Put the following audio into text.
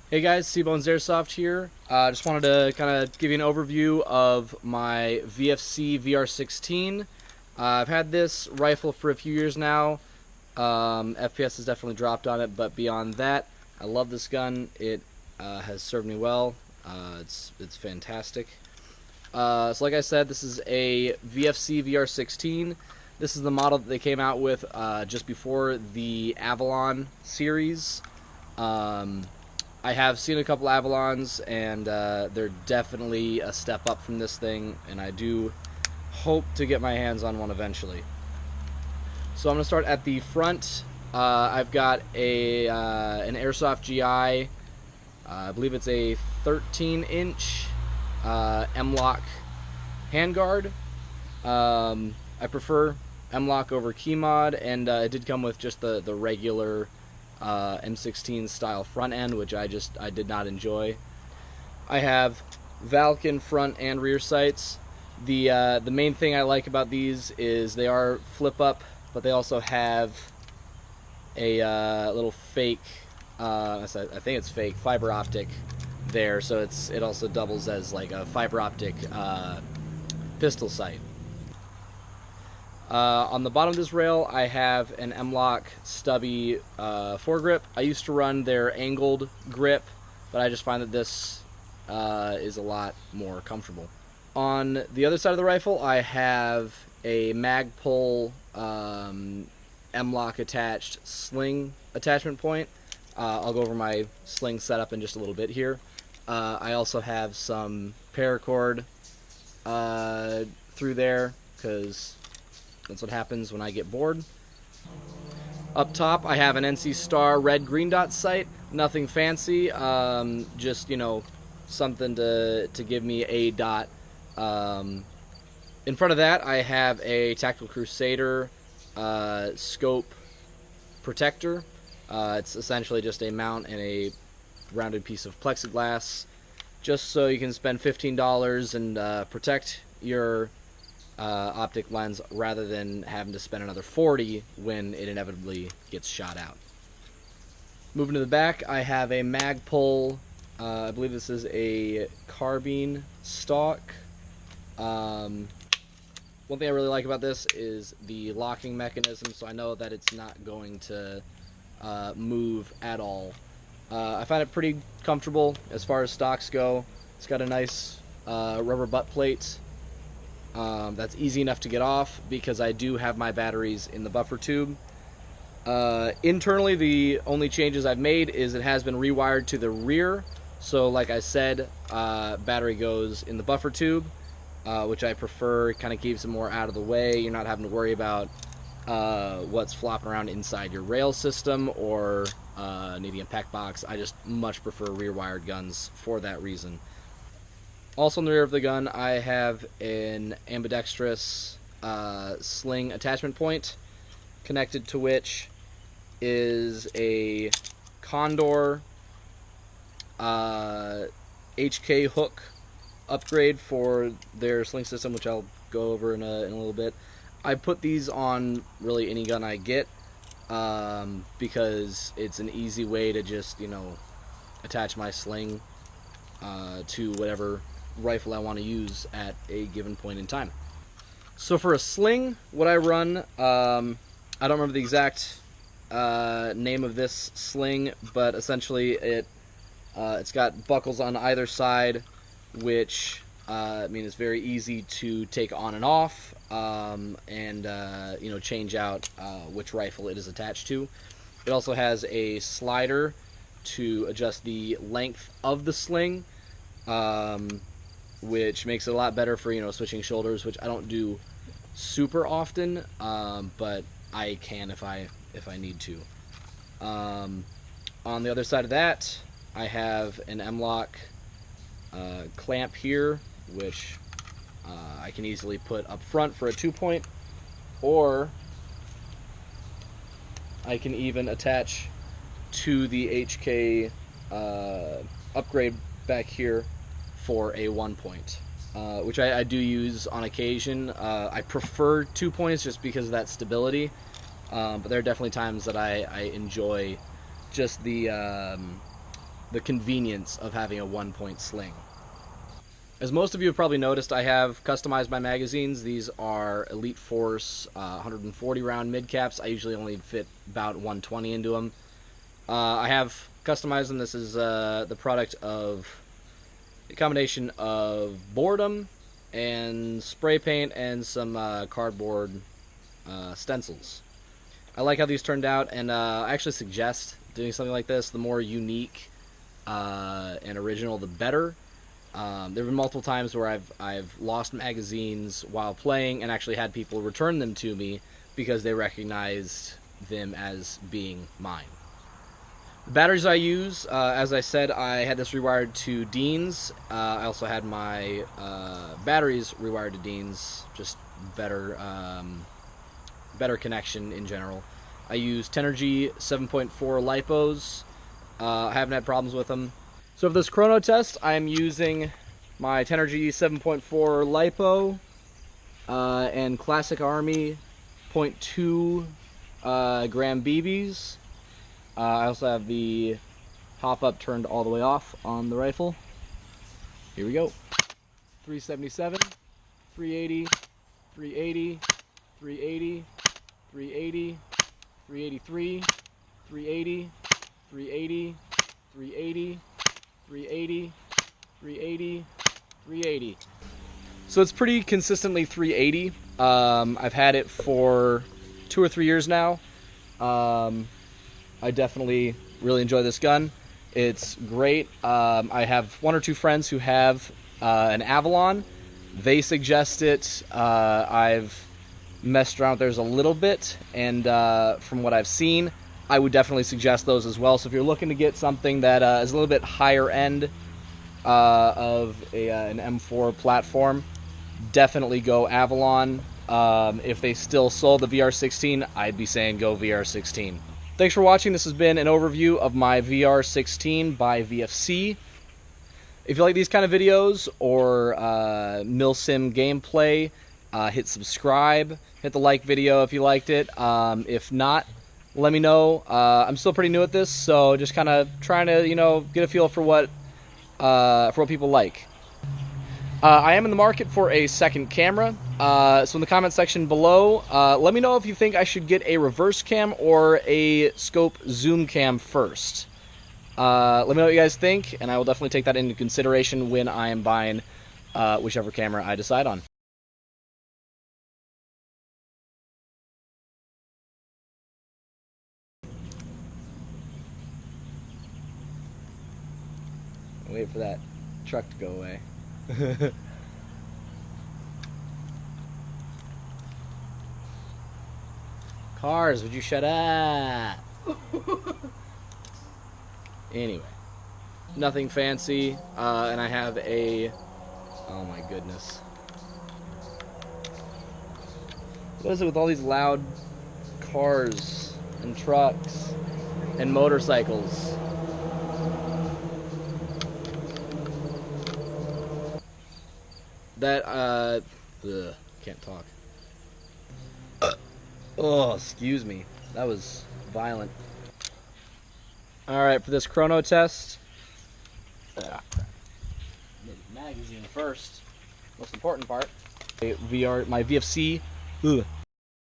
Hey guys, C-Bones Airsoft here. Just wanted to kind of give you an overview of my VFC VR16. I've had this rifle for a few years now. FPS has definitely dropped on it, but beyond that, I love this gun. It has served me well. It's fantastic. So like I said, this is a VFC VR16. This is the model that they came out with just before the Avalon series. I have seen a couple Avalons, and they're definitely a step up from this thing, and I do hope to get my hands on one eventually. So I'm going to start at the front. I've got an Airsoft GI. I believe it's a 13-inch M-Lock handguard. I prefer M-Lock over key mod, and it did come with just the regular M16 style front end, which I did not enjoy. I have Valken front and rear sights. The main thing I like about these is they are flip up, but they also have a little fake, I think it's fake fiber optic there, so it also doubles as like a fiber optic pistol sight. On the bottom of this rail, I have an M-Lock stubby foregrip. I used to run their angled grip, but I just find that this is a lot more comfortable. On the other side of the rifle, I have a Magpul M-Lock attached sling attachment point. I'll go over my sling setup in just a little bit here. I also have some paracord through there, because that's what happens when I get bored. Up top, I have an NC Star red green dot sight. Nothing fancy, just, something to give me a dot. In front of that, I have a Tactical Crusader scope protector. It's essentially just a mount and a rounded piece of plexiglass, just so you can spend $15 and protect your optic lens rather than having to spend another $40 when it inevitably gets shot out. Moving to the back, I have a Magpul. I believe this is a carbine stock. One thing I really like about this is the locking mechanism, so I know that it's not going to move at all. I find it pretty comfortable as far as stocks go. It's got a nice rubber butt plate. That's easy enough to get off because I do have my batteries in the buffer tube. Internally, the only changes I've made is it has been rewired to the rear. So like I said, battery goes in the buffer tube, which I prefer. It kind of keeps it more out of the way. You're not having to worry about what's flopping around inside your rail system or needing a pack box. I just much prefer rear-wired guns for that reason. Also in the rear of the gun, I have an ambidextrous sling attachment point, connected to which is a Condor HK hook upgrade for their sling system, which I'll go over in a little bit. I put these on really any gun I get because it's an easy way to just, attach my sling to whatever rifle I want to use at a given point in time. So for a sling, what I run, I don't remember the exact name of this sling, but essentially it's got buckles on either side, which it's very easy to take on and off, and change out which rifle it is attached to. It also has a slider to adjust the length of the sling, which makes it a lot better for switching shoulders, which I don't do super often, but I can if I need to. On the other side of that, I have an M-Lock clamp here, which I can easily put up front for a 2-point, or I can even attach to the HK upgrade back here for a 1-point, which I do use on occasion. I prefer 2 points just because of that stability, but there are definitely times that I enjoy just the the convenience of having a 1-point sling. As most of you have probably noticed, I have customized my magazines. These are Elite Force 140 round mid caps. I usually only fit about 120 into them. I have customized them. This is the product of a combination of boredom and spray paint and some cardboard stencils. I like how these turned out, and I actually suggest doing something like this. The more unique and original, the better. There have been multiple times where I've lost magazines while playing and actually had people return them to me because they recognized them as being mine. The batteries I use, as I said, I had this rewired to Dean's. I also had my batteries rewired to Dean's, just better connection in general. I use Tenergy 7.4 LiPos. I haven't had problems with them. So for this chrono test, I'm using my Tenergy 7.4 LiPo and Classic Army 0.2 gram BBs. I also have the hop-up turned all the way off on the rifle. Here we go. 377, 380, 380, 380, 380, 383, 380, 380, 380, 380, 380, 380. So it's pretty consistently 380. I've had it for 2 or 3 years now. I definitely really enjoy this gun. It's great. I have 1 or 2 friends who have an Avalon. They suggest it. I've messed around with theirs a little bit, and from what I've seen, I would definitely suggest those as well. So if you're looking to get something that is a little bit higher end of an M4 platform, definitely go Avalon. If they still sold the VR16, I'd be saying go VR16. Thanks for watching. This has been an overview of my VR16 by VFC. If you like these kind of videos or milsim gameplay, hit subscribe, hit the like video if you liked it. If not, let me know. I'm still pretty new at this, so just kind of trying to, get a feel for what people like. I am in the market for a second camera, so in the comment section below, let me know if you think I should get a reverse cam or a scope zoom cam first. Let me know what you guys think, and I will definitely take that into consideration when I am buying whichever camera I decide on. Wait for that truck to go away. Cars, would you shut up? Anyway, nothing fancy, and I have a... Oh my goodness. What is it with all these loud cars and trucks and motorcycles? That, can't talk. Oh, excuse me. That was violent. Alright, for this chrono test, magazine first, most important part. My VFC